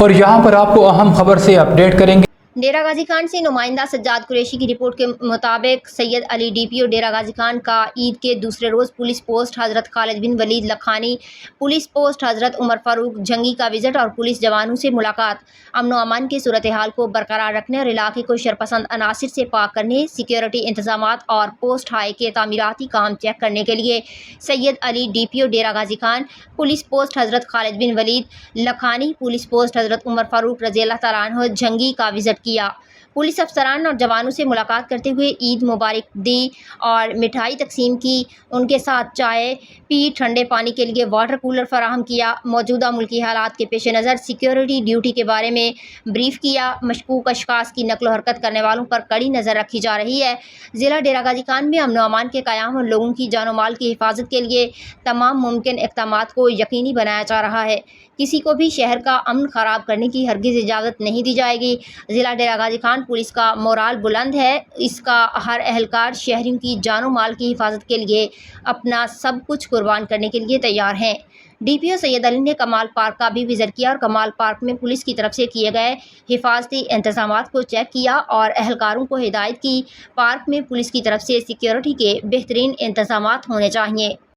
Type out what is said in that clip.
اور یہاں پر آپ کو اہم خبر سے اپڈیٹ کریں گے۔ ڈیرہ غازی خان سے نمائندہ سجاد قریشی کی رپورٹ کے مطابق سید علی ڈی پی او ڈیرہ غازی خان کا عید کے دوسرے روز پولیس پوسٹ حضرت خالد بن ولید لکھانی، پولیس پوسٹ حضرت عمر فاروق جنگی کا وزٹ اور پولیس جوانوں سے ملاقات۔ امن و امان کی صورتحال کو برقرار رکھنے اور علاقے کو شرپسند عناصر سے پاک کرنے، سیکیورٹی انتظامات اور پوسٹ ہائی کے تعمیراتی کام چیک کرنے کے لیے سید علی ڈی پی او ڈیرہ غازی خان، پولیس پوسٹ حضرت خالد بن ولید لکھانی، پولیس پوسٹ حضرت عمر فاروق رضی اللہ تعالیٰ عنہ جنگی کا وزٹ کیا۔ پولیس افسران اور جوانوں سے ملاقات کرتے ہوئے عید مبارک دی اور مٹھائی تقسیم کی، ان کے ساتھ چائے پی، ٹھنڈے پانی کے لیے واٹر کولر فراہم کیا، موجودہ ملکی حالات کے پیش نظر سیکیورٹی ڈیوٹی کے بارے میں بریف کیا۔ مشکوک اشخاص کی نقل و حرکت کرنے والوں پر کڑی نظر رکھی جا رہی ہے۔ ضلع ڈیرہ غازی خان میں امن و امان کے قیام اور لوگوں کی جان و مال کی حفاظت کے لیے تمام ممکن اقدامات کو یقینی بنایا جا رہا ہے۔ کسی کو بھی شہر کا امن خراب کرنے کی ہرگز اجازت نہیں دی جائے گی۔ ضلع ڈیرہ غازی خان پولیس کا مورال بلند ہے، اس کا ہر اہلکار شہریوں کی جان و مال کی حفاظت کے لیے اپنا سب کچھ قربان کرنے کے لیے تیار ہیں۔ ڈی پی او سید علی نے کمال پارک کا بھی وزٹ کیا اور کمال پارک میں پولیس کی طرف سے کیے گئے حفاظتی انتظامات کو چیک کیا اور اہلکاروں کو ہدایت کی پارک میں پولیس کی طرف سے سیکیورٹی کے بہترین انتظامات ہونے چاہئیں۔